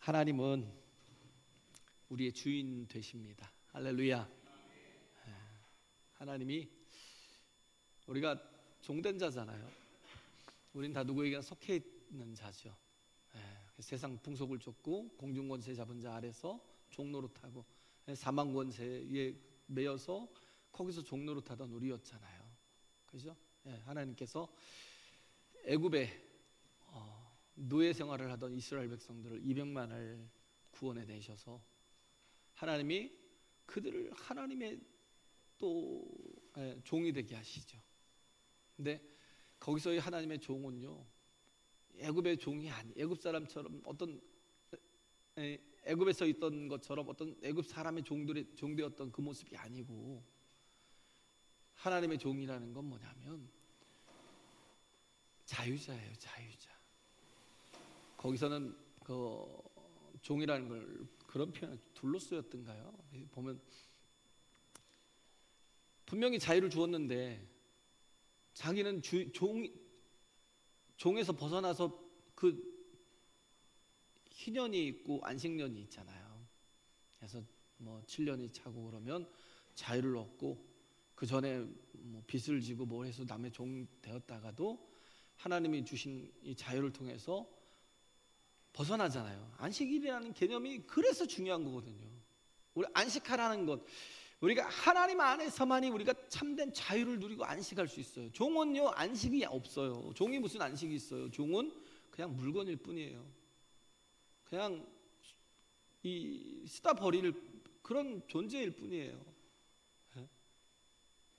하나님은 우리의 주인 되십니다. 할렐루야. 하나님이 우리가 종된 자잖아요. 우린 다 누구에게나 속해 있는 자죠. 세상 풍속을 쫓고 공중권세 잡은 자 아래서 종노릇하고 사망권세에 매여서 거기서 종노릇하던 우리였잖아요. 그죠? 하나님께서 애굽에 노예 생활을 하던 이스라엘 백성들을 200만을 구원해 내셔서 하나님이 그들을 하나님의 또 종이 되게 하시죠. 근데 거기서의 하나님의 종은요, 애굽의 종이 아니, 애굽 사람처럼 어떤 애굽에서 있던 것처럼 어떤 애굽 사람의 종되었던 그 모습이 아니고, 하나님의 종이라는 건 뭐냐면 자유자예요. 자유자. 거기서는 그 종이라는 걸 그런 표현을 둘로 쓰였던가요? 보면 분명히 자유를 주었는데 자기는 종에서 벗어나서 그 희년이 있고 안식년이 있잖아요. 그래서 뭐 7년이 차고 그러면 자유를 얻고, 그 전에 뭐 빚을 지고 뭘 해서 남의 종 되었다가도 하나님이 주신 이 자유를 통해서 벗어나잖아요. 안식일이라는 개념이 그래서 중요한 거거든요. 우리 안식하라는 것, 우리가 하나님 안에서만이 우리가 참된 자유를 누리고 안식할 수 있어요. 종은요, 안식이 없어요. 종이 무슨 안식이 있어요? 종은 그냥 물건일 뿐이에요. 그냥 이 쓰다 버릴 그런 존재일 뿐이에요.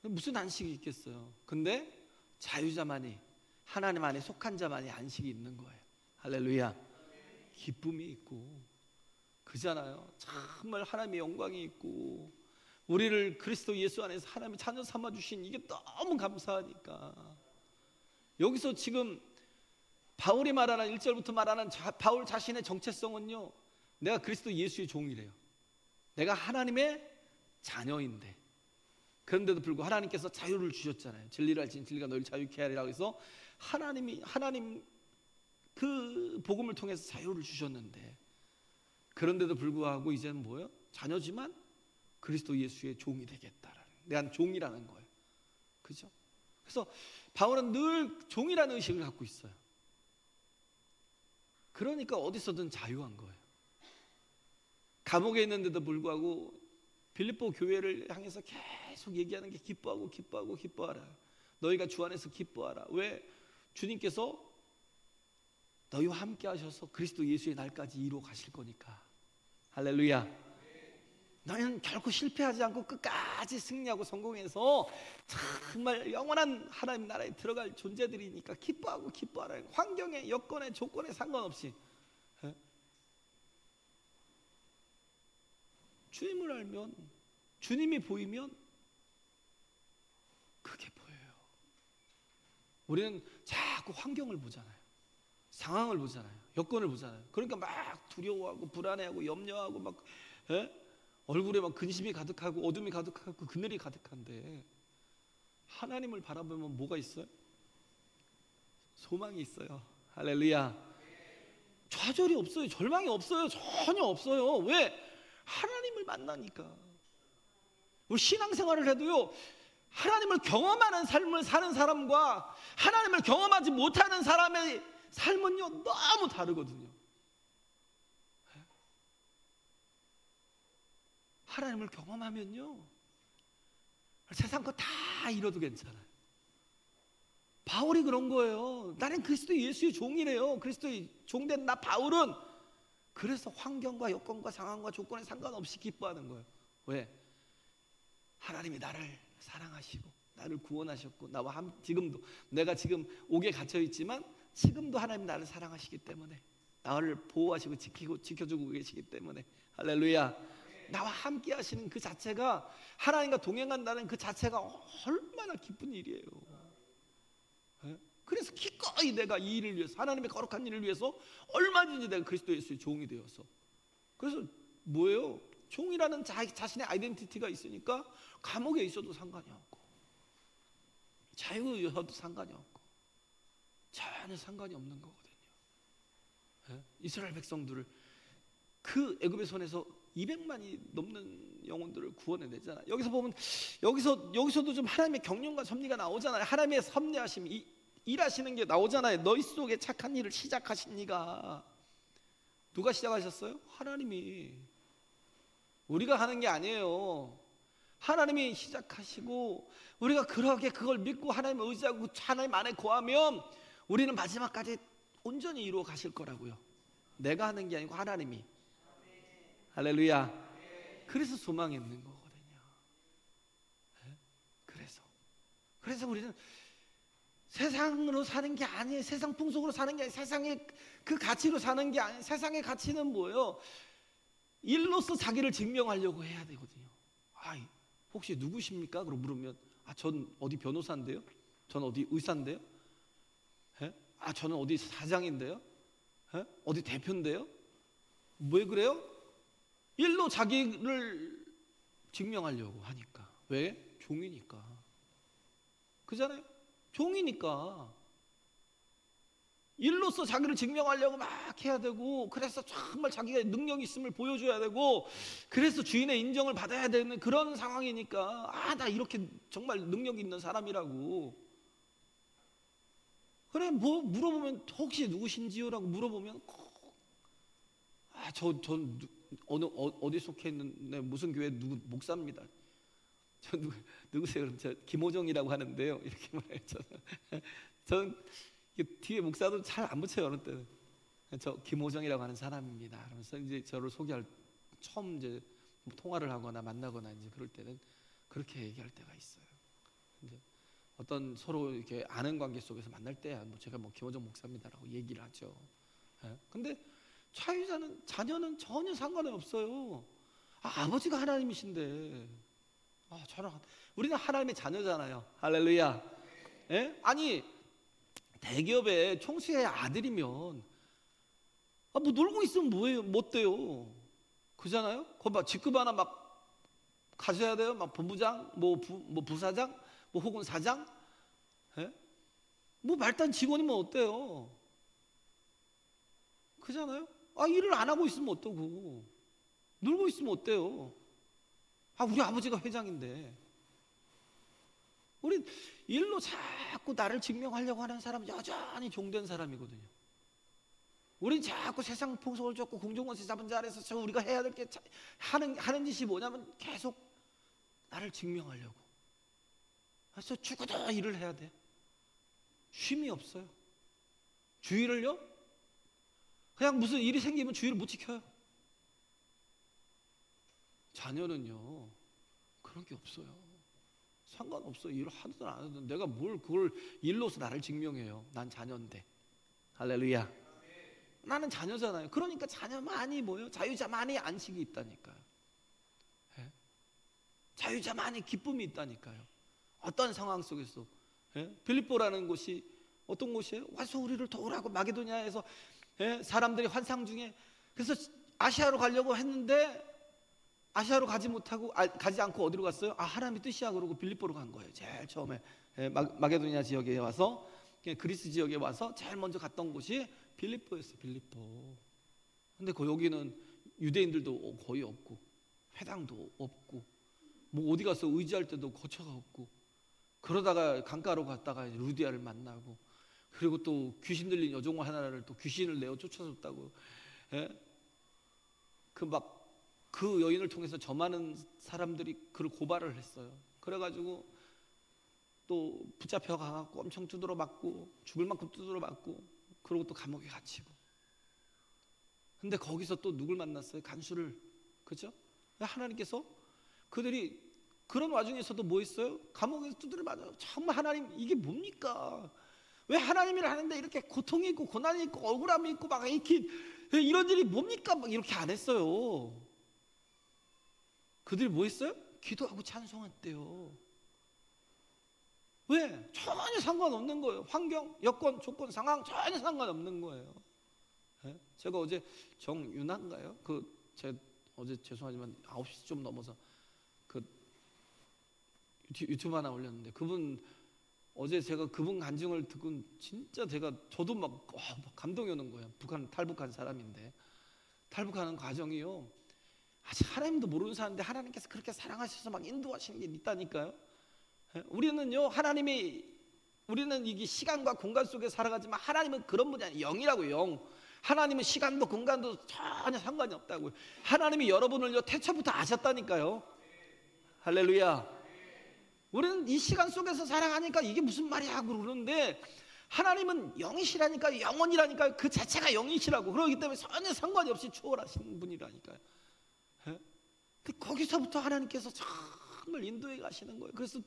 무슨 안식이 있겠어요? 근데 자유자만이, 하나님 안에 속한 자만이 안식이 있는 거예요. 할렐루야. 기쁨이 있고 그잖아요. 정말 하나님의 영광이 있고, 우리를 그리스도 예수 안에서 하나님의 자녀 삼아주신 이게 너무 감사하니까. 여기서 지금 바울이 말하는 1절부터 말하는 바울 자신의 정체성은요, 내가 그리스도 예수의 종이래요. 내가 하나님의 자녀인데, 그런데도 불구하고 하나님께서 자유를 주셨잖아요. 진리를 알지니 진리가 너희를 자유케 하리라 해서 하나님 그 복음을 통해서 자유를 주셨는데, 그런데도 불구하고 이제는 뭐예요? 자녀지만 그리스도 예수의 종이 되겠다라는, 내가 종이라는 거예요. 그죠? 그래서 바울은 늘 종이라는 의식을 갖고 있어요. 그러니까 어디서든 자유한 거예요. 감옥에 있는데도 불구하고 빌립보 교회를 향해서 계속 얘기하는 게 기뻐하고 기뻐하고 기뻐하라. 너희가 주 안에서 기뻐하라. 왜? 주님께서 너희와 함께 하셔서 그리스도 예수의 날까지 이루어 가실 거니까. 할렐루야. 너희는 결코 실패하지 않고 끝까지 승리하고 성공해서 정말 영원한 하나님 나라에 들어갈 존재들이니까 기뻐하고 기뻐하라. 환경에, 여건에, 조건에 상관없이 주님을 알면, 주님이 보이면 그게 보여요. 우리는 자꾸 환경을 보잖아요. 상황을 보잖아요. 여건을 보잖아요. 그러니까 막 두려워하고 불안해하고 염려하고 막 얼굴에 막 근심이 가득하고 어둠이 가득하고 그늘이 가득한데, 하나님을 바라보면 뭐가 있어요? 소망이 있어요. 할렐루야. 좌절이 없어요. 절망이 없어요. 전혀 없어요. 왜? 하나님을 만나니까. 우리 신앙생활을 해도요, 하나님을 경험하는 삶을 사는 사람과 하나님을 경험하지 못하는 사람의 삶은요, 너무 다르거든요. 하나님을 경험하면요, 세상 거 다 잃어도 괜찮아요. 바울이 그런 거예요. 나는 그리스도 예수의 종이래요. 그리스도의 종된 나 바울은 그래서 환경과 여건과 상황과 조건에 상관없이 기뻐하는 거예요. 왜? 하나님이 나를 사랑하시고 나를 구원하셨고, 나와 지금도 내가 지금 옥에 갇혀 있지만 지금도 하나님 나를 사랑하시기 때문에, 나를 보호하시고 지켜주고 계시기 때문에, 할렐루야. 나와 함께 하시는 그 자체가, 하나님과 동행한다는 그 자체가 얼마나 기쁜 일이에요. 그래서 기꺼이 내가 이 일을 위해서, 하나님의 거룩한 일을 위해서 얼마든지 내가 그리스도 예수의 종이 되어서, 그래서 뭐예요? 종이라는 자신의 아이덴티티가 있으니까 감옥에 있어도 상관이 없고 자유여도 상관이 없고 전혀 상관이 없는 거거든요. 이스라엘 백성들을 그 애굽의 손에서 200만이 넘는 영혼들을 구원해내잖아요. 여기서 보면 여기서도 좀 하나님의 경륜과 섭리가 나오잖아요. 하나님의 섭리하심, 일하시는 게 나오잖아요. 너희 속에 착한 일을 시작하신 이가 누가 시작하셨어요? 하나님이. 우리가 하는 게 아니에요. 하나님이 시작하시고 우리가 그렇게 그걸 믿고 하나님을 의지하고 하나님 안에 거하면 우리는 마지막까지 온전히 이루어 가실 거라고요. 내가 하는 게 아니고 하나님이. 할렐루야. 그래서 소망이 있는 거거든요. 그래서 우리는 세상으로 사는 게 아니에요. 세상 풍속으로 사는 게 아니에요. 세상의 그 가치로 사는 게 아니에요. 세상의 가치는 뭐예요? 일로서 자기를 증명하려고 해야 되거든요. 혹시 누구십니까? 그러고 물으면 전 어디 변호사인데요? 전 어디 의사인데요? 저는 어디 사장인데요? 어디 대표인데요? 왜 그래요? 일로 자기를 증명하려고 하니까. 왜? 종이니까. 그잖아요? 종이니까. 일로서 자기를 증명하려고 막 해야 되고, 그래서 정말 자기가 능력이 있음을 보여줘야 되고, 그래서 주인의 인정을 받아야 되는 그런 상황이니까 나 이렇게 정말 능력이 있는 사람이라고. 그래 뭐 물어보면 혹시 누구신지요라고 물어보면 전 어디 속해 있는 무슨 교회 누구 목사입니다. 저 누구세요? 그럼 저 김호정이라고 하는데요. 이렇게 말해요. 저는 뒤에 목사도 잘 안 붙여요. 어느 때는 저 김호정이라고 하는 사람입니다. 그러면서 이제 저를 소개할 처음 이제 통화를 하거나 만나거나 이제 그럴 때는 그렇게 얘기할 때가 있어요. 이제 어떤 서로 이렇게 아는 관계 속에서 만날 때야 제가 김호정 목사입니다라고 얘기를 하죠. 근데 자녀는 전혀 상관이 없어요. 아버지가 하나님이신데 우리는 하나님의 자녀잖아요. 할렐루야. 아니 대기업의 총수의 아들이면 뭐 놀고 있으면 뭐예요? 못 돼요. 그잖아요. 거기 막 직급 하나 막 가져야 돼요. 막 본부장, 뭐 부사장, 뭐 혹은 사장, 뭐 말단 직원이면 어때요? 그잖아요. 일을 안 하고 있으면 어떠고 놀고 있으면 어때요? 우리 아버지가 회장인데. 우리 일로 자꾸 나를 증명하려고 하는 사람은 여전히 종된 사람이거든요. 우린 자꾸 세상 풍속을 쫓고 공중권세 잡은 자리에서 우리가 해야 될 게 하는 짓이 뭐냐면 계속 나를 증명하려고. 그래서 죽어도 일을 해야 돼. 쉼이 없어요. 주의를요? 그냥 무슨 일이 생기면 주의를 못 지켜요. 자녀는요 그런 게 없어요. 상관없어요. 일을 하든 안 하든 내가 뭘 그걸 일로서 나를 증명해요. 난 자녀인데. 할렐루야. 나는 자녀잖아요. 그러니까 자녀만이 뭐예요? 자유자만이 안식이 있다니까요. 자유자만이 기쁨이 있다니까요. 어떤 상황 속에서. 빌립보라는 곳이 어떤 곳이에요? 와서 우리를 도우라고 마게도냐에서 사람들이 환상 중에 그래서 아시아로 가려고 했는데 아시아로 가지 않고 어디로 갔어요? 하나님의 뜻이야 그러고 빌립보로 간 거예요. 제일 처음에 마게도냐 지역에 와서 그리스 지역에 와서 제일 먼저 갔던 곳이 빌립보였어요. 빌립보. 근데 여기는 유대인들도 거의 없고 회당도 없고 뭐 어디 가서 의지할 때도 거처가 없고 그러다가 강가로 갔다가 루디아를 만나고 그리고 또 귀신 들린 여종과 하나를 또 귀신을 내어 쫓아줬다고. 그 여인을 통해서 저 많은 사람들이 그를 고발을 했어요. 그래가지고 또 붙잡혀 가갖고 엄청 두드러 맞고 죽을 만큼 두드러 맞고 그리고 또 감옥에 갇히고. 근데 거기서 또 누굴 만났어요? 간수를. 그죠? 하나님께서 그들이 그런 와중에서도 뭐 했어요? 감옥에서 두드려 맞아요. 정말 하나님 이게 뭡니까? 왜 하나님이라 하는데 이렇게 고통이 있고 고난이 있고 억울함이 있고 막 이렇게 이런 일이 뭡니까? 막 이렇게 안 했어요. 그들이 뭐 했어요? 기도하고 찬송했대요. 왜? 전혀 상관없는 거예요. 환경, 여건, 조건, 상황 전혀 상관없는 거예요. 제가 어제 정윤아인가요? 제가 어제 죄송하지만 9시 좀 넘어서 유튜브 하나 올렸는데 그분 어제 제가 그분 간증을 듣고 진짜 저도 막 감동이 오는 거예요. 탈북한 사람인데 탈북하는 과정이요, 아직 하나님도 모르는 사람인데 하나님께서 그렇게 사랑하셔서 막 인도하시는 게 있다니까요. 우리는요, 우리는 이게 시간과 공간 속에 살아가지만 하나님은 그런 분이 아니에요. 영이라고요, 영. 하나님은 시간도 공간도 전혀 상관이 없다고요. 하나님이 여러분을요 태초부터 아셨다니까요. 할렐루야. 우리는 이 시간 속에서 살아가니까 이게 무슨 말이야 하고 그러는데, 하나님은 영이시라니까요. 영원이라니까요. 그 자체가 영이시라고. 그러기 때문에 전혀 상관이 없이 초월하시는 분이라니까요. 근데 거기서부터 하나님께서 정말 인도해 가시는 거예요. 그래서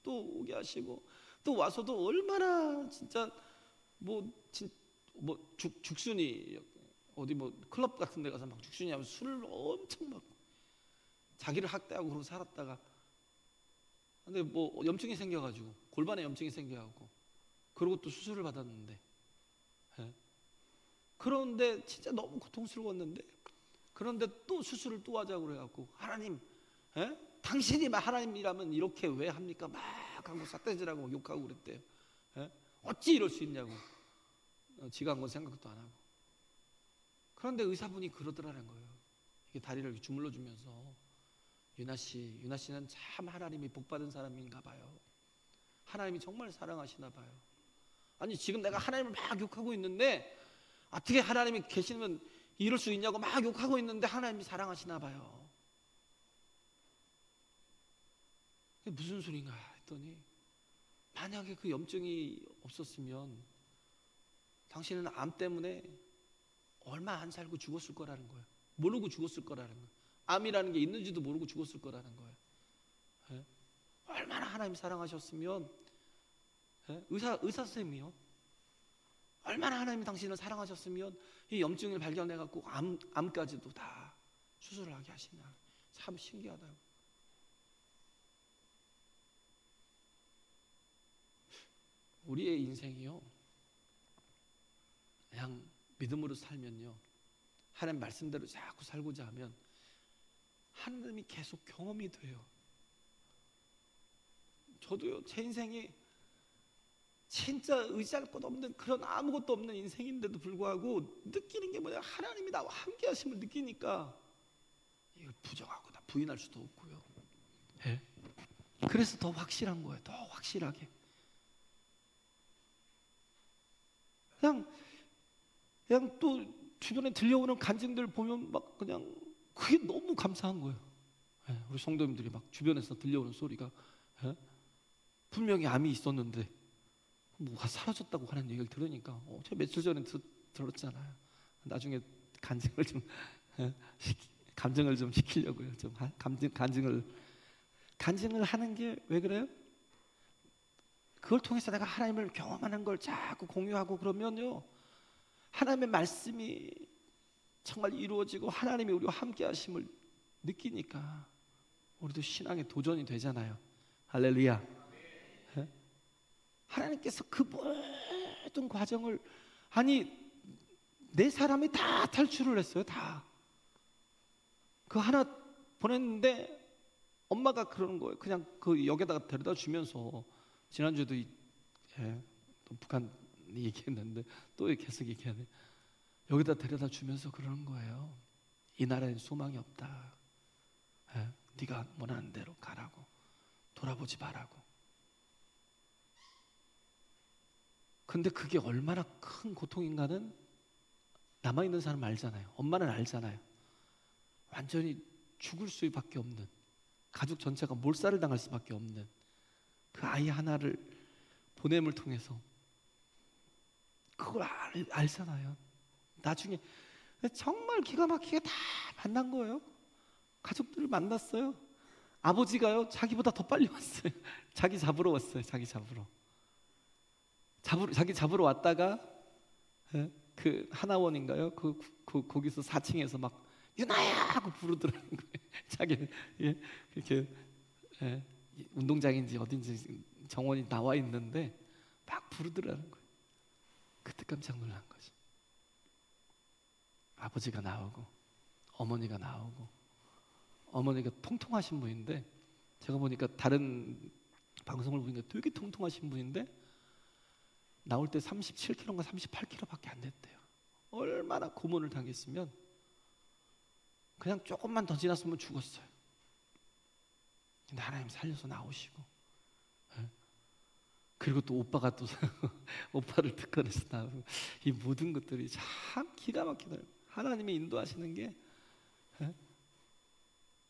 또 오게 하시고, 또 와서도 얼마나 진짜 죽순이 어디 클럽 같은 데 가서 막 죽순이 하면 술을 엄청 막 자기를 학대하고 그러고 살았다가, 근데 염증이 생겨가지고, 골반에 염증이 생겨가지고, 그러고 또 수술을 받았는데, 그런데 진짜 너무 고통스러웠는데, 그런데 또 수술을 또 하자고 그래갖고, 하나님, 당신이 하나님이라면 이렇게 왜 합니까? 막 하고 삿대질하고 욕하고 그랬대요. 어찌 이럴 수 있냐고. 지가 한 건 생각도 안 하고. 그런데 의사분이 그러더라는 거예요. 이게 다리를 이렇게 주물러 주면서, 유나 씨는 참 하나님이 복받은 사람인가 봐요. 하나님이 정말 사랑하시나 봐요. 아니, 지금 내가 하나님을 막 욕하고 있는데 어떻게 하나님이 계시면 이럴 수 있냐고 막 욕하고 있는데 하나님이 사랑하시나 봐요. 그게 무슨 소린가 했더니, 만약에 그 염증이 없었으면 당신은 암 때문에 얼마 안 살고 죽었을 거라는 거예요. 모르고 죽었을 거라는 거예요. 암이라는 게 있는지도 모르고 죽었을 거라는 거예요. 얼마나 하나님 사랑하셨으면, 의사 선생님이요, 얼마나 하나님이 당신을 사랑하셨으면 이 염증을 발견해 갖고 암까지도 다 수술을 하게 하시냐. 참 신기하다. 우리의 인생이요, 그냥 믿음으로 살면요, 하나님 말씀대로 자꾸 살고자 하면 하나님이 계속 경험이 돼요. 저도요, 제 인생이 진짜 의지할 것 없는 그런 아무것도 없는 인생인데도 불구하고 느끼는 게 뭐냐, 하나님이 나와 함께 하심을 느끼니까 이걸 부정하고 다 부인할 수도 없고요. 그래서 더 확실한 거예요. 더 확실하게. 그냥 또 주변에 들려오는 간증들 보면 막 그냥 그게 너무 감사한 거예요. 우리 성도님들이 막 주변에서 들려오는 소리가, 분명히 암이 있었는데 뭐가 사라졌다고 하는 얘기를 들으니까, 제가 며칠 전에 들었잖아요. 나중에 간증을 좀 감정을 좀 시키려고요. 좀 간증을 하는 게 왜 그래요? 그걸 통해서 내가 하나님을 경험하는 걸 자꾸 공유하고 그러면요, 하나님의 말씀이 정말 이루어지고 하나님이 우리와 함께 하심을 느끼니까 우리도 신앙의 도전이 되잖아요. 할렐루야. 하나님께서 그 모든 과정을, 아니 내 사람이 다 탈출을 했어요. 다. 그 하나 보냈는데 엄마가 그러는 거예요. 그냥 그 역에다가 데려다 주면서, 지난주에도 또 북한 얘기했는데 또 계속 얘기하네. 여기다 데려다 주면서 그러는 거예요. 이 나라엔 소망이 없다. 네가 원하는 대로 가라고, 돌아보지 말라고. 근데 그게 얼마나 큰 고통인가는 남아있는 사람 알잖아요. 엄마는 알잖아요. 완전히 죽을 수밖에 없는, 가족 전체가 몰살을 당할 수밖에 없는 그 아이 하나를 보냄을 통해서 그걸 알잖아요. 나중에 정말 기가 막히게 다 만난 거예요. 가족들을 만났어요. 아버지가요, 자기보다 더 빨리 왔어요. 자기 잡으러 왔어요. 자기 잡으러 왔다가, 그 하나원인가요? 거기서 4층에서 막 유나야 하고 부르더라는 거예요. 자기는 그렇게 운동장인지 어딘지 정원이 나와 있는데 막 부르더라는 거예요. 그때 깜짝 놀란 거죠. 아버지가 나오고 어머니가 나오고, 어머니가 통통하신 분인데, 제가 보니까 다른 방송을 보니까 되게 통통하신 분인데 나올 때 37kg인가 38kg밖에 안 됐대요. 얼마나 고문을 당했으면 그냥 조금만 더 지났으면 죽었어요. 근데 하나님 살려서 나오시고, 그리고 또 오빠가 또 오빠를 특권해서 나오고, 이 모든 것들이 참 기가 막히더라고요. 하나님이 인도하시는 게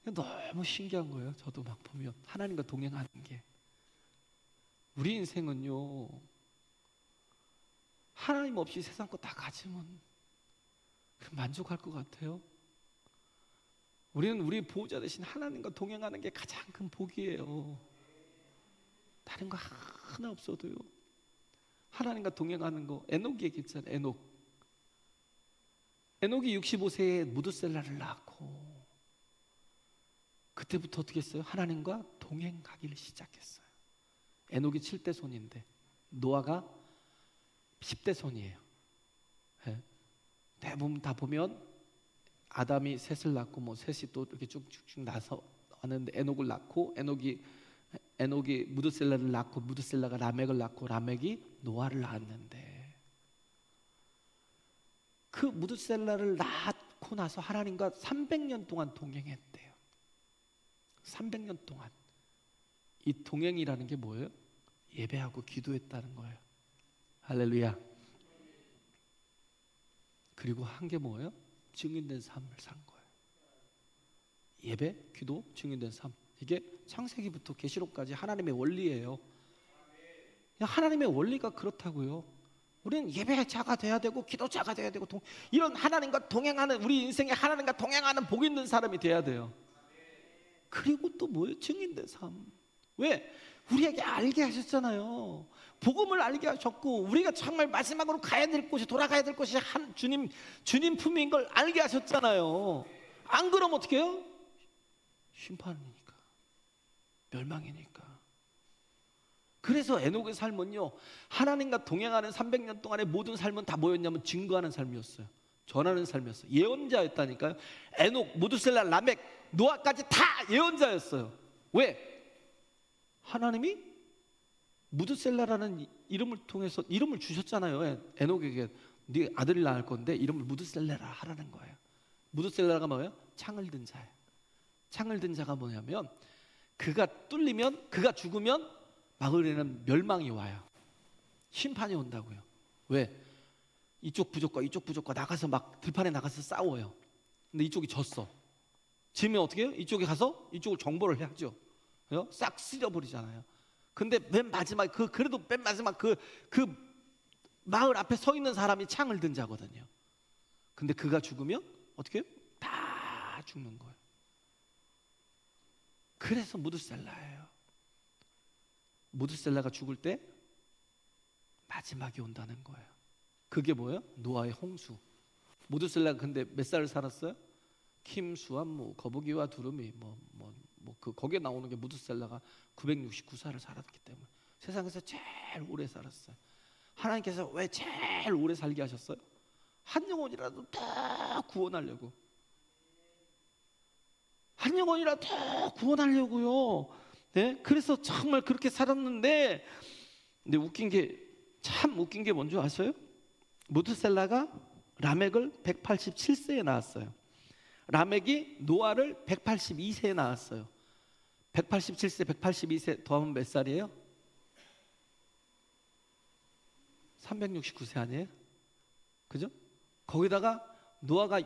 너무 신기한 거예요. 저도 막 보면 하나님과 동행하는 게, 우리 인생은요, 하나님 없이 세상 거 다 가지면 만족할 것 같아요? 우리는 우리 보호자 대신 하나님과 동행하는 게 가장 큰 복이에요. 다른 거 하나 없어도요, 하나님과 동행하는 거. 에녹이 얘기했잖아요. 에녹이 65세에 무드셀라를 낳고, 그때부터 어떻게 했어요? 하나님과 동행하기를 시작했어요. 에녹이 7대 손인데 노아가 10대 손이에요. 대부분 다 보면 아담이 셋을 낳고, 뭐 셋이 또 이렇게 쭉쭉쭉 나서 왔는데, 에녹을 낳고, 에녹이 무드셀라를 낳고, 무드셀라가 라멕을 낳고, 라멕이 노아를 낳았는데, 그 무드셀라를 낳고 나서 하나님과 300년 동안 동행했대요. 300년 동안. 이 동행이라는 게 뭐예요? 예배하고 기도했다는 거예요. 할렐루야. 그리고 한 게 뭐예요? 증인된 삶을 산 거예요. 예배, 기도, 증인된 삶. 이게 창세기부터 계시록까지 하나님의 원리예요. 하나님의 원리가 그렇다고요. 우리는 예배자가 돼야 되고, 기도자가 돼야 되고, 이런 하나님과 동행하는, 우리 인생에 하나님과 동행하는 복 있는 사람이 돼야 돼요. 그리고 또 뭐예요? 증인된 삶. 왜? 우리에게 알게 하셨잖아요. 복음을 알게 하셨고, 우리가 정말 마지막으로 가야 될 곳이, 돌아가야 될 곳이 주님 품인 걸 알게 하셨잖아요. 안 그러면 어떻게 해요? 심판이니까, 멸망이니까. 그래서 에녹의 삶은요, 하나님과 동행하는 300년 동안의 모든 삶은 다 뭐였냐면 증거하는 삶이었어요. 전하는 삶이었어요. 예언자였다니까요. 에녹, 무드셀라, 라멕, 노아까지 다 예언자였어요. 왜? 하나님이 무드셀라라는 이름을 통해서 이름을 주셨잖아요. 에녹에게 네 아들을 낳을 건데 이름을 무드셀라라 하라는 거예요. 무드셀라가 뭐예요? 창을 든 자예요. 창을 든 자가 뭐냐면, 그가 뚫리면, 그가 죽으면 마을에는 멸망이 와요. 심판이 온다고요. 왜? 이쪽 부족과 나가서 막 들판에 나가서 싸워요. 근데 이쪽이 졌어. 지면 어떻게 해요? 이쪽에 가서 이쪽을 정벌을 해야죠. 싹 쓸어버리잖아요. 근데 맨 마지막, 그래도 맨 마지막 그 마을 앞에 서 있는 사람이 창을 든 자거든요. 근데 그가 죽으면 어떻게 해요? 다 죽는 거예요. 그래서 무드셀라예요. 무드셀라가 죽을 때 마지막이 온다는 거예요. 그게 뭐예요? 노아의 홍수. 무드셀라가 근데 몇 살을 살았어요? 김수암무, 거북이와 두루미, 거기에 나오는 게 무드셀라가 969살을 살았기 때문에 세상에서 제일 오래 살았어요. 하나님께서 왜 제일 오래 살게 하셨어요? 한 영혼이라도 다 구원하려고. 한 영혼이라도 다 구원하려고요. 네? 그래서 정말 그렇게 살았는데, 근데 참 웃긴 게 뭔지 아세요? 무드셀라가 라멕을 187세에 낳았어요. 라멕이 노아를 182세에 낳았어요. 187세, 182세 더하면 몇 살이에요? 369세 아니에요? 그죠? 거기다가 노아가,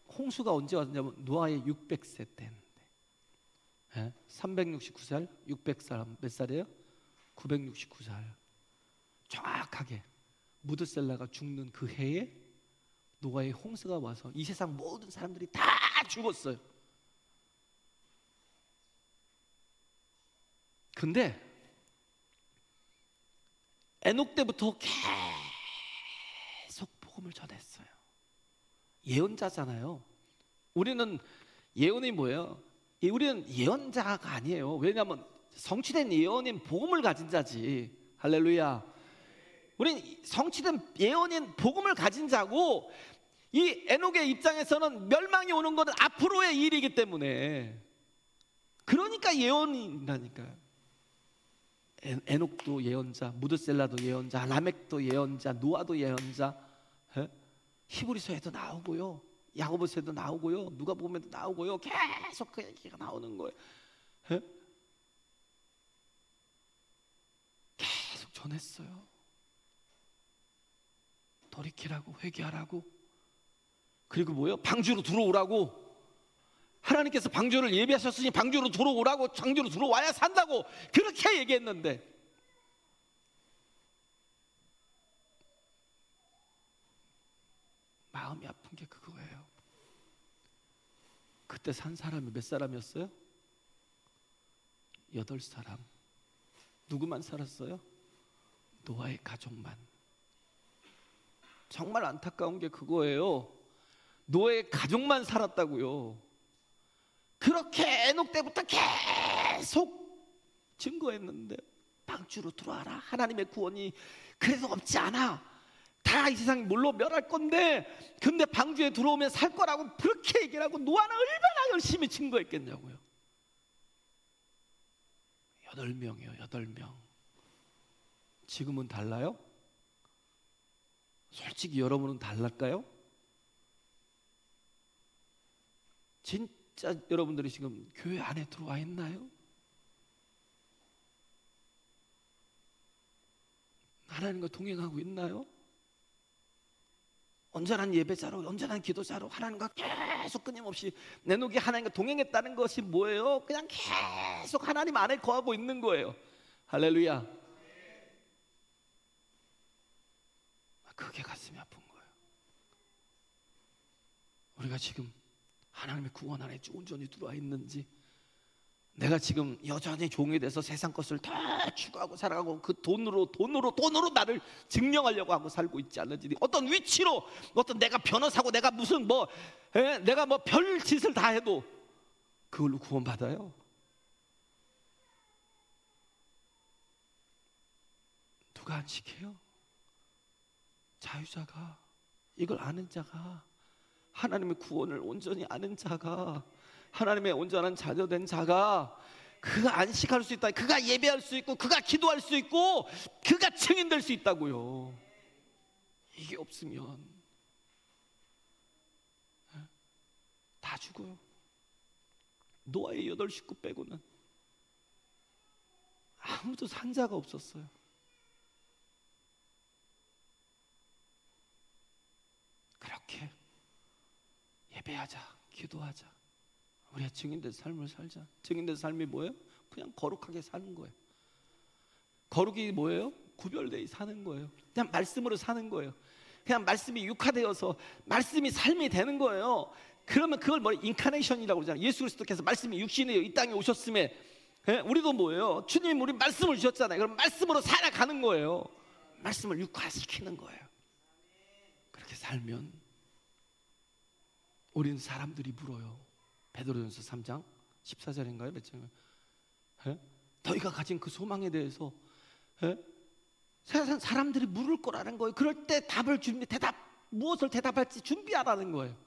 홍수가 언제 왔냐면 노아의 600세 때인데, 369살, 600살 몇 살이에요? 969살. 정확하게 무드셀라가 죽는 그 해에 노아의 홍수가 와서 이 세상 모든 사람들이 다 죽었어요. 근데 에녹 때부터 계속 복음을 전했어요. 예언자잖아요. 우리는 예언이 뭐예요? 우리는 예언자가 아니에요. 왜냐하면 성취된 예언인 복음을 가진 자지. 할렐루야. 우리는 성취된 예언인 복음을 가진 자고, 이 에녹의 입장에서는 멸망이 오는 것은 앞으로의 일이기 때문에, 그러니까 예언이라니까요. 에녹도 예언자, 무드셀라도 예언자, 라멕도 예언자, 노아도 예언자, 히브리서에도 나오고요. 야고보서에도 나오고요, 누가복음에도 나오고요. 계속 그 얘기가 나오는 거예요. 에? 계속 전했어요. 돌이키라고, 회개하라고. 그리고 뭐예요? 방주로 들어오라고. 하나님께서 방주를 예비하셨으니 방주로 들어오라고, 방주로 들어와야 산다고 그렇게 얘기했는데, 마음이 아픈 게 그거예요. 그때 산 사람이 몇 사람이었어요? 8사람. 누구만 살았어요? 노아의 가족만. 정말 안타까운 게 그거예요. 노아의 가족만 살았다고요. 그렇게 에녹 때부터 계속 증거했는데, 방주로 들어와라, 하나님의 구원이 그래도 없지 않아, 다 이 세상 물로 멸할 건데, 근데 방주에 들어오면 살 거라고 그렇게 얘기를 하고 노아는 얼마나 열심히 증거했겠냐고요. 8명이요 8명. 지금은 달라요? 솔직히 여러분은 달랄까요? 진짜 여러분들이 지금 교회 안에 들어와 있나요? 하나님과 동행하고 있나요? 온전한 예배자로, 온전한 기도자로 하나님과 계속 끊임없이 내놓기, 하나님과 동행했다는 것이 뭐예요? 그냥 계속 하나님 안에 거하고 있는 거예요. 할렐루야. 그게 가슴이 아픈 거예요. 우리가 지금 하나님의 구원 안에 온전히 들어와 있는지, 내가 지금 여전히 종이 돼서 세상 것을 다 추구하고 살아가고 그 돈으로 나를 증명하려고 하고 살고 있지 않는지, 어떤 위치로, 어떤 내가 변호사고 내가 무슨 내가 뭐 별 짓을 다 해도 그걸로 구원받아요? 누가 안 시켜요? 자유자가, 이걸 아는 자가, 하나님의 구원을 온전히 아는 자가, 하나님의 온전한 자녀된 자가, 그가 안식할 수 있다, 그가 예배할 수 있고, 그가 기도할 수 있고, 그가 증인될 수 있다고요. 이게 없으면 다 죽어요. 노아의 8 식구 빼고는 아무도 산 자가 없었어요. 그렇게 예배하자, 기도하자, 우리가 증인된 삶을 살자. 증인된 삶이 뭐예요? 그냥 거룩하게 사는 거예요. 거룩이 뭐예요? 구별되어 사는 거예요. 그냥 말씀으로 사는 거예요. 그냥 말씀이 육화되어서 말씀이 삶이 되는 거예요. 그러면 그걸 뭐 인카네이션이라고 그러잖아요. 예수 그리스도께서 말씀이 육신이에요 이 땅에 오셨음에, 우리도 뭐예요? 주님 우리 말씀을 주셨잖아요. 그럼 말씀으로 살아가는 거예요. 말씀을 육화시키는 거예요. 그렇게 살면 우리는 사람들이 물어요. 베드로전서 3장 14절인가요? 몇 장이에요? 너희가 가진 그 소망에 대해서 세상 사람들이 물을 거라는 거예요. 그럴 때 답을 무엇을 대답할지 준비하라는 거예요.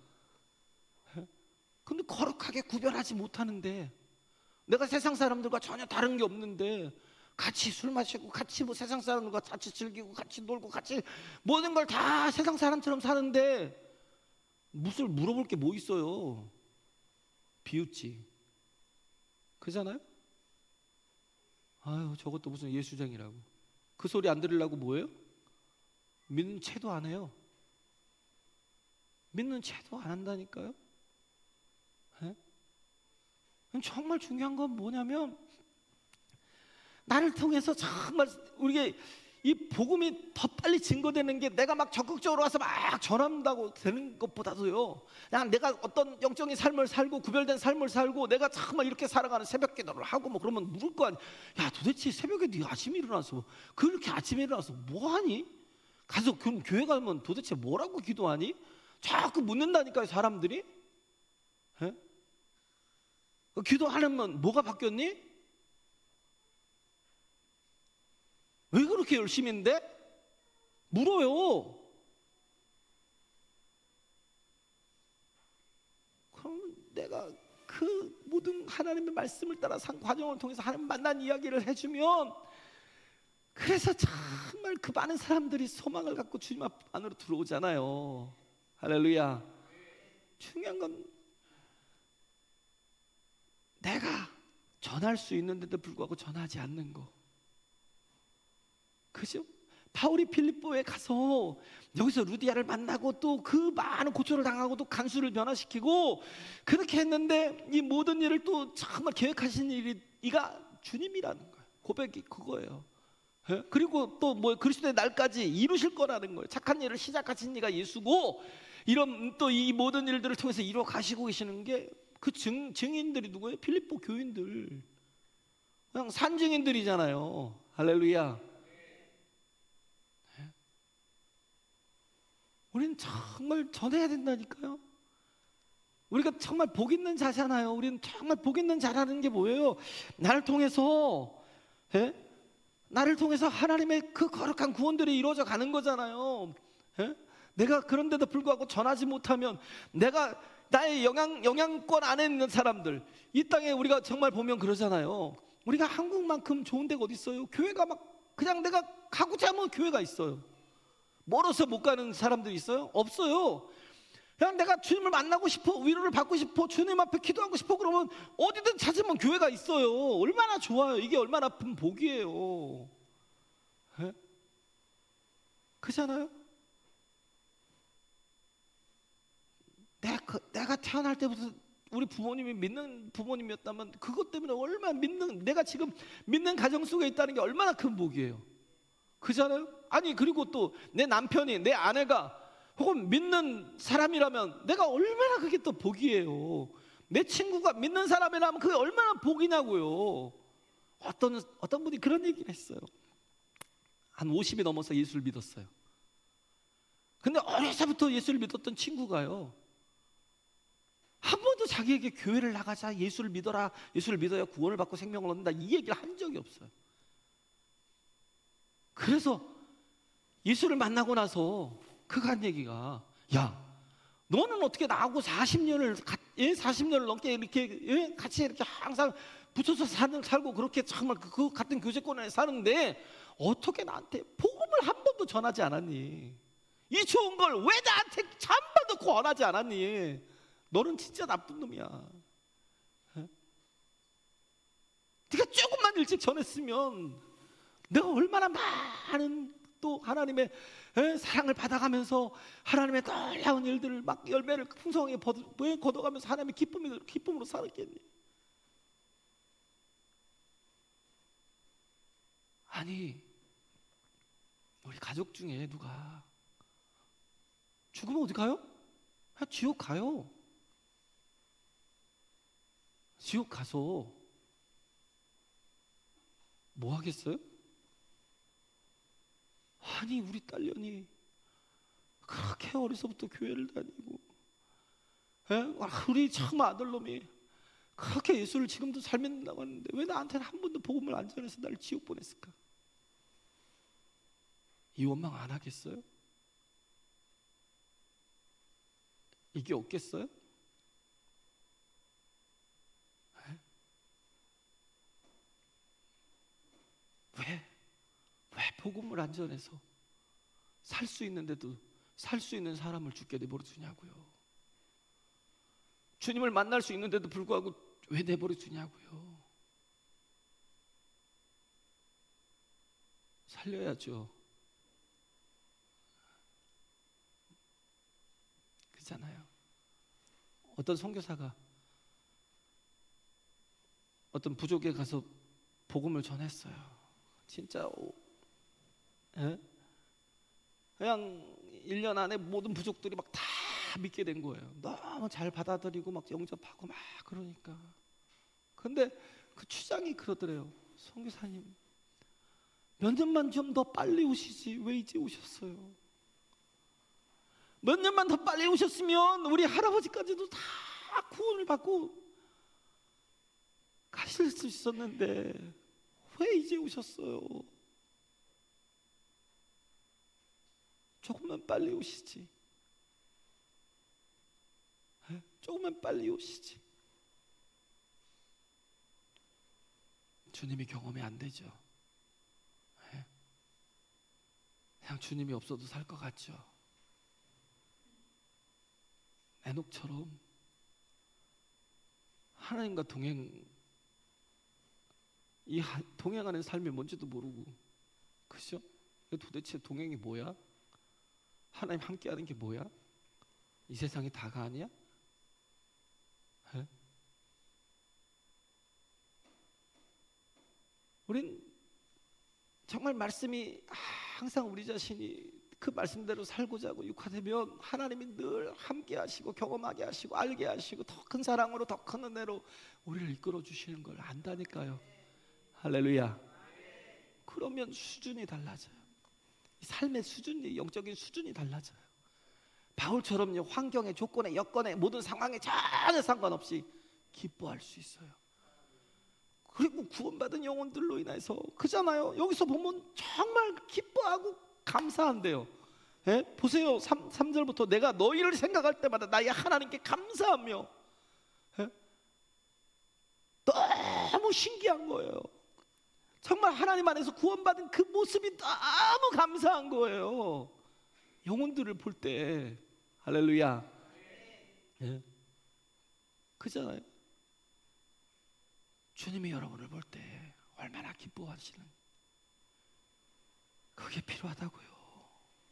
근데 거룩하게 구별하지 못하는데, 내가 세상 사람들과 전혀 다른 게 없는데 같이 술 마시고 같이 뭐 세상 사람들과 같이 즐기고 같이 놀고 같이 모든 걸 다 세상 사람처럼 사는데 무엇을 물어볼 게 뭐 있어요? 비웃지. 그잖아요? 아유, 저것도 무슨 예수쟁이라고. 그 소리 안 들으려고 뭐예요? 믿는 채도 안 해요. 믿는 채도 안 한다니까요. 정말 중요한 건 뭐냐면, 나를 통해서 정말 우리가 이 복음이 더 빨리 증거되는 게, 내가 막 적극적으로 와서 막 전한다고 되는 것보다도요, 그냥 내가 어떤 영적인 삶을 살고 구별된 삶을 살고 내가 정말 이렇게 살아가는 새벽 기도를 하고 뭐 그러면 물을 거 아니야. 야, 도대체 새벽에 네 아침에 일어나서 그렇게 아침에 일어나서 뭐하니? 가서 교회 가면 도대체 뭐라고 기도하니? 자꾸 묻는다니까요, 사람들이. 기도하면 뭐가 바뀌었니? 왜 그렇게 열심인데? 물어요. 그럼 내가 그 모든 하나님의 말씀을 따라 산 과정을 통해서 하나님 만난 이야기를 해주면, 그래서 정말 그 많은 사람들이 소망을 갖고 주님 앞 안으로 들어오잖아요. 할렐루야. 중요한 건 내가 전할 수 있는데도 불구하고 전하지 않는 거. 그죠? 바울이 빌립보에 가서 여기서 루디아를 만나고 또 그 많은 고초를 당하고 또 간수를 변화시키고 그렇게 했는데 이 모든 일을 또 정말 계획하신 이가 주님이라는 거예요. 고백이 그거예요. 예? 그리고 또 뭐 그리스도의 날까지 이루실 거라는 거예요. 착한 일을 시작하신 이가 예수고 이런 또 이 모든 일들을 통해서 이루어 가시고 계시는 게 그 증인들이 누구예요? 빌립보 교인들, 그냥 산증인들이잖아요. 할렐루야. 우리는 정말 전해야 된다니까요. 우리가 정말 복 있는 자잖아요. 우리는 정말 복 있는 자라는 게 뭐예요? 나를 통해서, 예? 나를 통해서 하나님의 그 거룩한 구원들이 이루어져 가는 거잖아요. 예? 내가 그런데도 불구하고 전하지 못하면 내가 나의 영향권 안에 있는 사람들, 이 땅에 우리가 정말 보면 그러잖아요. 우리가 한국만큼 좋은 데가 어디 있어요? 교회가 막 그냥 내가 가고자 하면 교회가 있어요. 멀어서 못 가는 사람들이 있어요? 없어요. 그냥 내가 주님을 만나고 싶어, 위로를 받고 싶어, 주님 앞에 기도하고 싶어, 그러면 어디든 찾으면 교회가 있어요. 얼마나 좋아요. 이게 얼마나 큰 복이에요. 에? 그잖아요. 내가 태어날 때부터 우리 부모님이 믿는 부모님이었다면 그것 때문에 얼마나 내가 지금 믿는 가정 속에 있다는 게 얼마나 큰 복이에요. 그잖아요. 아니 그리고 또 내 남편이, 내 아내가 혹은 믿는 사람이라면 내가 얼마나 그게 또 복이에요. 내 친구가 믿는 사람이라면 그게 얼마나 복이냐고요. 어떤 분이 그런 얘기를 했어요. 한 50이 넘어서 예수를 믿었어요. 근데 어려서부터 예수를 믿었던 친구가요, 한 번도 자기에게 교회를 나가자, 예수를 믿어라, 예수를 믿어야 구원을 받고 생명을 얻는다, 이 얘기를 한 적이 없어요. 그래서 예수를 만나고 나서 그가 한 얘기가, 야, 너는 어떻게 나하고 40년을 넘게 이렇게 같이 이렇게 항상 붙어서 살고 그렇게 정말 그 같은 교제권 안에 사는데 어떻게 나한테 복음을 한 번도 전하지 않았니? 이 좋은 걸 왜 나한테 한 번도 권하지 않았니? 너는 진짜 나쁜 놈이야. 네가 조금만 일찍 전했으면 내가 얼마나 많은 또 하나님의 사랑을 받아가면서 하나님의 놀라운 일들을 막 열매를 풍성하게 거둬가면서 하나님의 기쁨으로 살았겠니? 아니, 우리 가족 중에 누가 죽으면 어디 가요? 그냥 지옥 가요. 지옥 가서 뭐 하겠어요? 아니 우리 딸년이 그렇게 어려서부터 교회를 다니고, 우리 참 아들놈이 그렇게 예수를 지금도 잘 믿는다고 하는데 왜 나한테는 한 번도 복음을 안 전해서 나를 지옥 보냈을까? 이 원망 안 하겠어요? 이게 없겠어요? 왜 복음을 안 전해서 살 수 있는데도 살 수 있는 사람을 죽게 내버려 두냐고요. 주님을 만날 수 있는데도 불구하고 왜 내버려 두냐고요. 살려야죠. 그렇잖아요. 어떤 선교사가 어떤 부족에 가서 복음을 전했어요. 진짜 그냥 1년 안에 모든 부족들이 막 다 믿게 된 거예요. 너무 잘 받아들이고 막 영접하고 막 그러니까. 근데 그 추장이 그러더래요. 선교사님, 몇 년만 좀 더 빨리 오시지 왜 이제 오셨어요? 몇 년만 더 빨리 오셨으면 우리 할아버지까지도 다 구원을 받고 가실 수 있었는데 왜 이제 오셨어요? 조금만 빨리 오시지. 조금만 빨리 오시지. 주님이 경험이 안 되죠. 그냥 주님이 없어도 살 것 같죠. 에녹처럼 하나님과 동행하는 삶이 뭔지도 모르고, 그죠? 도대체 동행이 뭐야? 하나님 함께하는 게 뭐야? 이 세상이 다가 아니야? 에? 우린 정말 말씀이 항상 우리 자신이 그 말씀대로 살고자 하고 육화되면 하나님이 늘 함께 하시고 경험하게 하시고 알게 하시고 더 큰 사랑으로 더 큰 은혜로 우리를 이끌어 주시는 걸 안다니까요. 할렐루야. 그러면 수준이 달라져요. 이 삶의 수준이, 영적인 수준이 달라져요. 바울처럼요, 환경에, 조건에, 여건에, 모든 상황에 전혀 상관없이 기뻐할 수 있어요. 그리고 구원받은 영혼들로 인해서, 그잖아요, 여기서 보면 정말 기뻐하고 감사한대요. 예? 보세요. 3절부터 내가 너희를 생각할 때마다 나의 하나님께 감사하며, 예? 너무 신기한 거예요. 정말 하나님 안에서 구원받은 그 모습이 너무 감사한 거예요. 영혼들을 볼 때. 할렐루야. 예? 그잖아요. 주님이 여러분을 볼 때 얼마나 기뻐하시는, 그게 필요하다고요.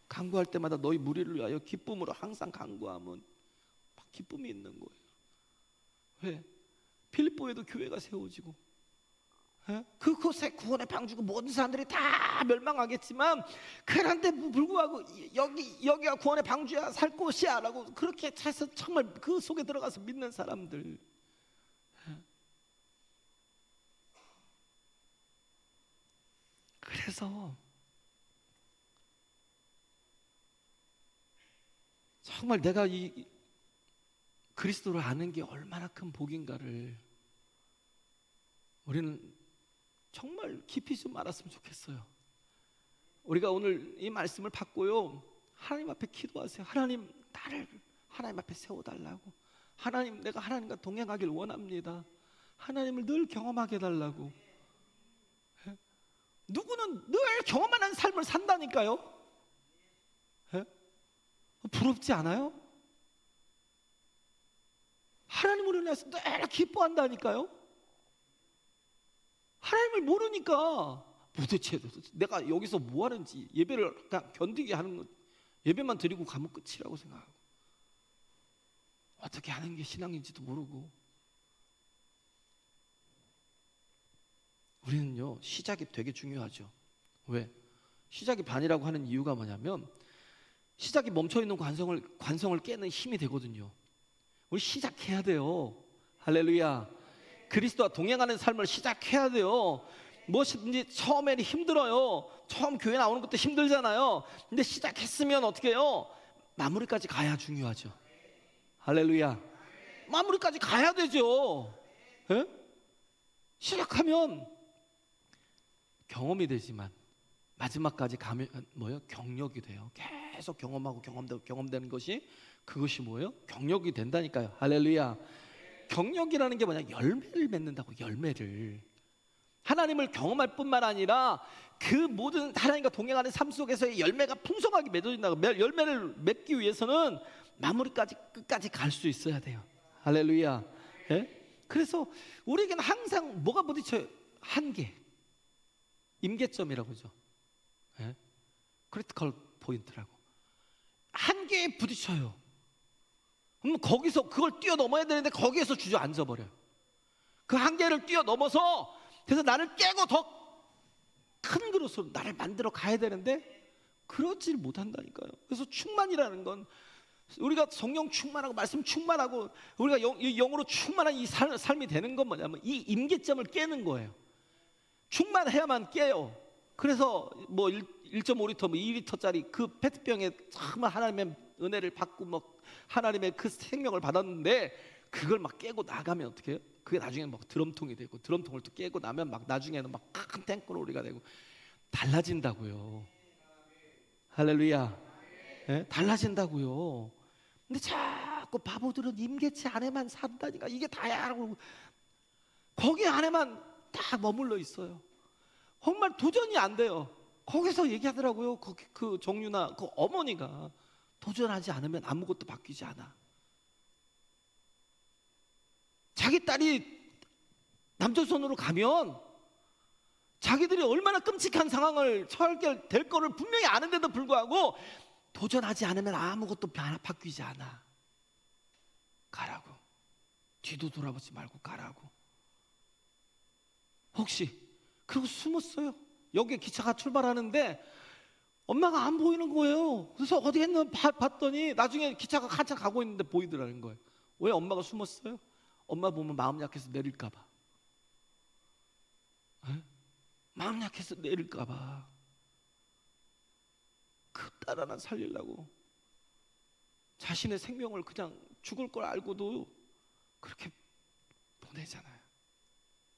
간구할 때마다 너희 무리를 위하여 기쁨으로 항상 간구하면 막 기쁨이 있는 거예요. 왜? 필립보에도 교회가 세워지고, 그곳에 구원의 방주고 모든 사람들이 다 멸망하겠지만, 그런데 불구하고 여기가 구원의 방주야, 살 곳이야 라고 그렇게 해서 정말 그 속에 들어가서 믿는 사람들. 그래서 정말 내가 이 그리스도를 아는 게 얼마나 큰 복인가를 우리는 정말 깊이 좀 알았으면 좋겠어요. 우리가 오늘 이 말씀을 받고요, 하나님 앞에 기도하세요. 하나님, 나를 하나님 앞에 세워달라고. 하나님, 내가 하나님과 동행하길 원합니다. 하나님을 늘 경험하게 해달라고. 누구는 늘 경험하는 삶을 산다니까요. 부럽지 않아요? 하나님으로 인해서 늘 기뻐한다니까요. 하나님을 모르니까 도대체 내가 여기서 뭐 하는지, 예배를 그냥 견디게 하는 것, 예배만 드리고 가면 끝이라고 생각하고, 어떻게 하는 게 신앙인지도 모르고. 우리는요, 시작이 되게 중요하죠. 왜? 시작이 반이라고 하는 이유가 뭐냐면, 시작이 멈춰있는 관성을 깨는 힘이 되거든요. 우리 시작해야 돼요. 할렐루야. 그리스도와 동행하는 삶을 시작해야 돼요. 무엇이든지 처음에는 힘들어요. 처음 교회 나오는 것도 힘들잖아요. 근데 시작했으면 어떻게 해요? 마무리까지 가야 중요하죠. 할렐루야. 마무리까지 가야 되죠. 예? 시작하면 경험이 되지만 마지막까지 가면 뭐예요? 경력이 돼요. 계속 경험하고 경험되는 것이, 그것이 뭐예요? 경력이 된다니까요. 할렐루야. 경력이라는 게 뭐냐? 열매를 맺는다고. 열매를. 하나님을 경험할 뿐만 아니라 그 모든 하나님과 동행하는 삶 속에서의 열매가 풍성하게 맺어진다고. 열매를 맺기 위해서는 마무리까지, 끝까지 갈 수 있어야 돼요. 할렐루야. 예? 그래서 우리에게는 항상 뭐가 부딪혀요? 한계, 임계점이라고 하죠. 예? 크리티컬 포인트라고. 한계에 부딪혀요. 그럼 거기서 그걸 뛰어넘어야 되는데 거기에서 주저앉아 버려요. 그 한계를 뛰어넘어서, 그래서 나를 깨고 더 큰 그릇으로 나를 만들어 가야 되는데 그렇지 못한다니까요. 그래서 충만이라는 건, 우리가 성령 충만하고 말씀 충만하고 우리가 영으로 충만한 이 삶이 되는 건 뭐냐면 이 임계점을 깨는 거예요. 충만해야만 깨요. 그래서 뭐 1.5리터, 뭐 2리터짜리 그 페트병에 정말 하나님의 은혜를 받고 뭐 하나님의 그 생명을 받았는데, 그걸 막 깨고 나가면 어떻게 해요? 그게 나중에는 막 드럼통이 되고, 드럼통을 또 깨고 나면 막 나중에는 막 큰 탱크로 우리가 되고 달라진다고요. 할렐루야. 네? 달라진다고요. 근데 자꾸 바보들은 임계치 안에만 산다니까. 이게 다야. 거기 안에만 딱 머물러 있어요. 정말 도전이 안 돼요. 거기서 얘기하더라고요. 그 정유나 그 어머니가 도전하지 않으면 아무것도 바뀌지 않아. 자기 딸이 남조선으로 가면 자기들이 얼마나 끔찍한 상황을 처하게 될 거를 분명히 아는데도 불구하고 도전하지 않으면 아무것도 바뀌지 않아. 가라고. 뒤도 돌아보지 말고 가라고. 혹시 그리고 숨었어요. 여기 기차가 출발하는데 엄마가 안 보이는 거예요. 그래서 어디 했나 봤더니 나중에 기차가 한참 가고 있는데 보이더라는 거예요. 왜 엄마가 숨었어요? 엄마 보면 마음 약해서 내릴까 봐. 에? 마음 약해서 내릴까 봐. 그 딸 하나 살리려고 자신의 생명을 그냥 죽을 걸 알고도 그렇게 보내잖아요.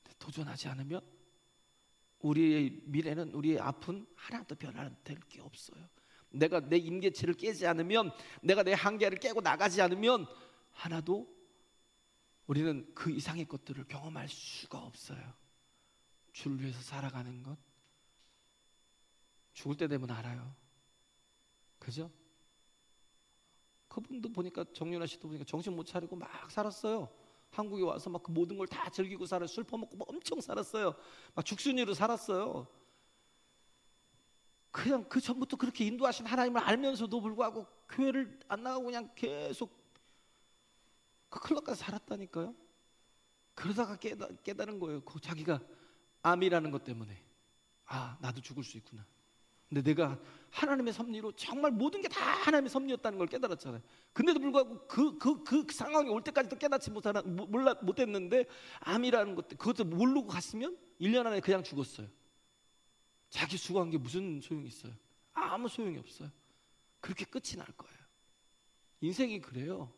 근데 도전하지 않으면 우리의 미래는, 우리의 앞은 하나도 변화될 게 없어요. 내가 내 임계치를 깨지 않으면, 내가 내 한계를 깨고 나가지 않으면 하나도 우리는 그 이상의 것들을 경험할 수가 없어요. 주를 위해서 살아가는 것, 죽을 때 되면 알아요. 그죠? 그분도 보니까, 정윤아 씨도 보니까 정신 못 차리고 막 살았어요. 한국에 와서 막 그 모든 걸 다 즐기고 살아요. 술 퍼먹고 막 엄청 살았어요. 막 죽순이로 살았어요. 그냥 그 전부터 그렇게 인도하신 하나님을 알면서도 불구하고 교회를 안 나가고 그냥 계속 그 클럽 가서 살았다니까요. 그러다가 깨달은 거예요. 그 자기가 암이라는 것 때문에, 아, 나도 죽을 수 있구나. 근데 내가 하나님의 섭리로 정말 모든 게 다 하나님의 섭리였다는 걸 깨달았잖아요. 근데도 불구하고 그 상황이 올 때까지도 깨닫지 못했는데, 암이라는 것, 그것도 모르고 갔으면 1년 안에 그냥 죽었어요. 자기 수고한 게 무슨 소용이 있어요? 아무 소용이 없어요. 그렇게 끝이 날 거예요. 인생이 그래요.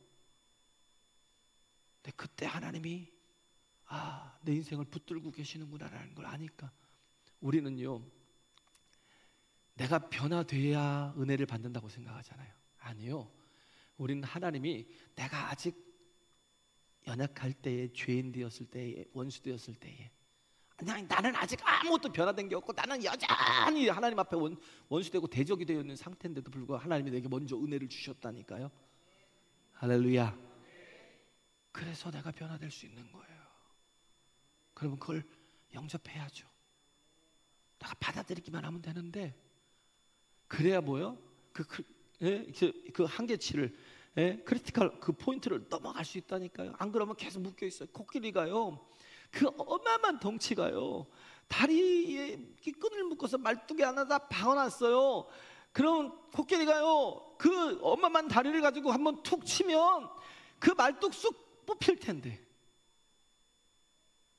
근데 그때 하나님이, 아, 내 인생을 붙들고 계시는구나라는 걸 아니까 우리는요, 내가 변화돼야 은혜를 받는다고 생각하잖아요. 아니요. 우리는 하나님이 내가 아직 연약할 때에, 죄인 되었을 때에, 원수 되었을 때에, 그냥 나는 아직 아무것도 변화된 게 없고 나는 여전히 하나님 앞에 원수되고 대적이 되어 있는 상태인데도 불구하고 하나님이 내게 먼저 은혜를 주셨다니까요. 할렐루야. 그래서 내가 변화될 수 있는 거예요. 그러면 그걸 영접해야죠. 내가 받아들이기만 하면 되는데, 그래야 뭐요? 그 한계치를, 크리티컬 그 포인트를 넘어갈 수 있다니까요. 안 그러면 계속 묶여 있어요. 코끼리가요, 그 어마어마한 덩치가요, 다리에 끈을 묶어서 말뚝이 하나 박아놨어요. 그럼 코끼리가요, 그 어마어마한 다리를 가지고 한번 툭 치면 그 말뚝 쑥 뽑힐 텐데,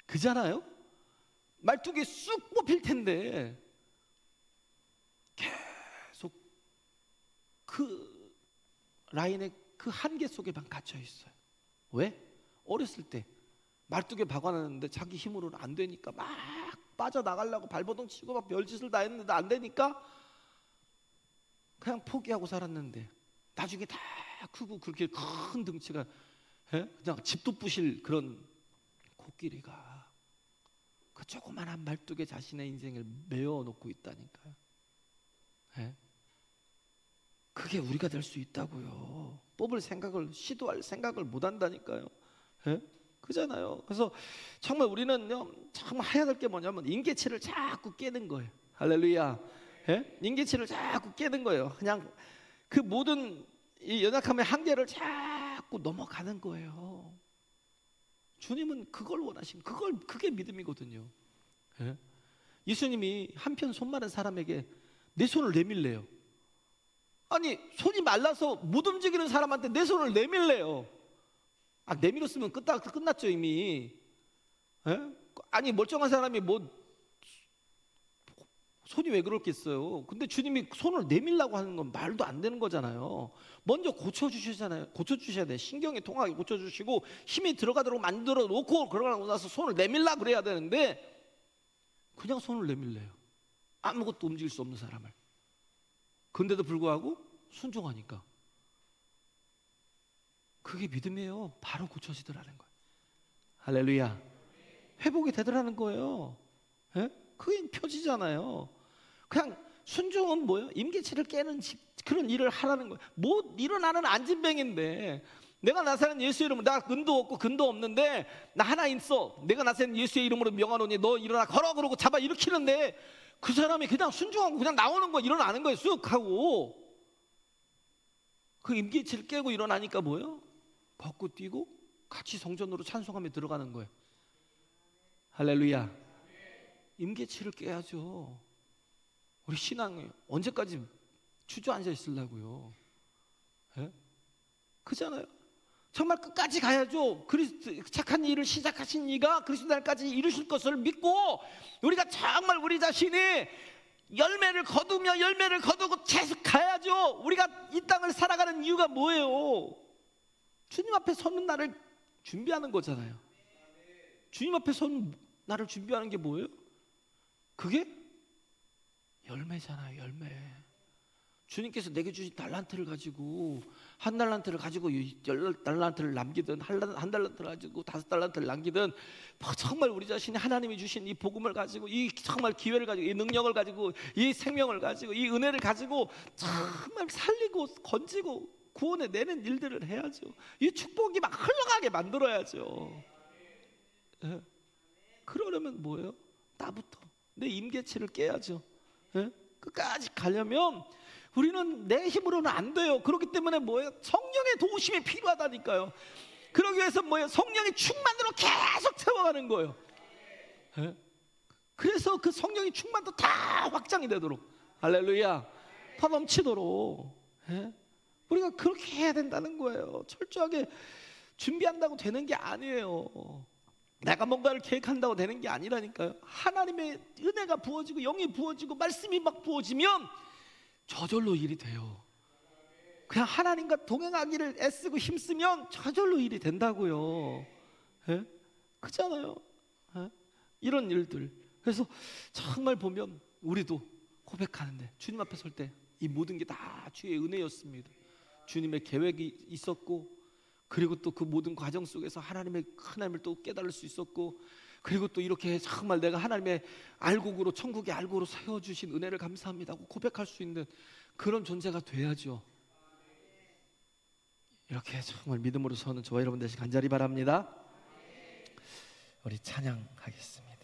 그잖아요? 말뚝이 쑥 뽑힐 텐데 계속 그 라인의 그 한계 속에만 갇혀 있어요. 왜? 어렸을 때 말뚝에 박아놨는데 자기 힘으로는 안 되니까 막 빠져나가려고 발버둥 치고 막 별짓을 다 했는데 안 되니까 그냥 포기하고 살았는데, 나중에 다 크고 그렇게 큰 덩치가, 그냥 집도 부실 그런 코끼리가 그 조그만한 말뚝에 자신의 인생을 메워 놓고 있다니까요. 그게 우리가 될 수 있다고요. 뽑을 생각을, 시도할 생각을 못 한다니까요. 그잖아요. 그래서 정말 우리는요, 정말 해야 될 게 뭐냐면 임계치를 자꾸 깨는 거예요. 할렐루야. 임계치를 자꾸 깨는 거예요. 그냥 그 모든 이 연약함의 한계를 자꾸 넘어가는 거예요. 주님은 그걸 원하신, 그게 믿음이거든요. 예수님이 한편 손 마른 사람에게 내 손을 내밀래요. 아니, 손이 말라서 못 움직이는 사람한테 내 손을 내밀래요. 아, 내밀었으면 끝났죠 이미. 아니, 멀쩡한 사람이 뭐 손이 왜 그렇겠어요. 근데 주님이 손을 내밀라고 하는 건 말도 안 되는 거잖아요. 먼저 고쳐주시잖아요. 고쳐주셔야 돼. 신경이 통하게 고쳐주시고 힘이 들어가도록 만들어 놓고, 그러고 나서 손을 내밀라 그래야 되는데 그냥 손을 내밀래요. 아무것도 움직일 수 없는 사람을. 근데도 불구하고 순종하니까 그게 믿음이에요. 바로 고쳐지더라는 거예요. 할렐루야. 회복이 되더라는 거예요. 그게 표지잖아요. 그냥 순종은 뭐예요? 임계치를 깨는 그런 일을 하라는 거예요. 못 일어나는 안진뱅인데 내가 나사렛 예수의 이름으로, 나 은도 없고 근도 없는데 나 하나 있어, 내가 나사렛 예수의 이름으로 명하노니 너 일어나 걸어, 그러고 잡아 일으키는데 그 사람이 그냥 순종하고 그냥 나오는 거, 일어나는 거예요. 쑥 하고. 그 임계치를 깨고 일어나니까 뭐예요? 벗고 뛰고 같이 성전으로 찬송하며 들어가는 거예요. 할렐루야. 임계치를 깨야죠. 우리 신앙이 언제까지 주저앉아 있으려고요? 예? 그잖아요. 정말 끝까지 가야죠. 착한 일을 시작하신 이가 그리스도 날까지 이루실 것을 믿고 우리가 정말 우리 자신이 열매를 거두고 계속 가야죠. 우리가 이 땅을 살아가는 이유가 뭐예요? 주님 앞에 서는 날을 준비하는 거잖아요. 주님 앞에 서는 날을 준비하는 게 뭐예요? 그게 열매잖아요. 열매. 주님께서 내게 주신 달란트를 가지고 한 달란트를 가지고 10달란트를 남기든 한 달란트를 가지고 5달란트를 남기든 정말 우리 자신이 하나님이 주신 이 복음을 가지고 이 정말 기회를 가지고 이 능력을 가지고 이 생명을 가지고 이 은혜를 가지고 정말 살리고 건지고 구원해 내는 일들을 해야죠. 이 축복이 막 흘러가게 만들어야죠. 예. 그러려면 뭐예요? 나부터 내 임계치를 깨야죠. 예? 끝까지 가려면 우리는 내 힘으로는 안 돼요. 그렇기 때문에 뭐예요? 성령의 도우심이 필요하다니까요. 그러기 위해서 뭐예요? 성령의 충만으로 계속 채워가는 거예요. 예? 그래서 그 성령의 충만도 다 확장이 되도록, 할렐루야, 더 넘치도록, 예? 우리가 그렇게 해야 된다는 거예요. 철저하게 준비한다고 되는 게 아니에요. 내가 뭔가를 계획한다고 되는 게 아니라니까요. 하나님의 은혜가 부어지고 영이 부어지고 말씀이 막 부어지면 저절로 일이 돼요. 그냥 하나님과 동행하기를 애쓰고 힘쓰면 저절로 일이 된다고요. 예? 그렇잖아요. 예? 이런 일들. 그래서 정말 보면 우리도 고백하는데 주님 앞에 설 때 이 모든 게 다 주의 은혜였습니다. 주님의 계획이 있었고, 그리고 또 그 모든 과정 속에서 하나님을 또 깨달을 수 있었고, 그리고 또 이렇게 정말 내가 하나님의 알곡으로, 천국의 알곡으로 세워주신 은혜를 감사합니다 하고 고백할 수 있는 그런 존재가 돼야죠. 이렇게 정말 믿음으로 서는 저와 여러분 되시길 간절히 바랍니다. 우리 찬양하겠습니다.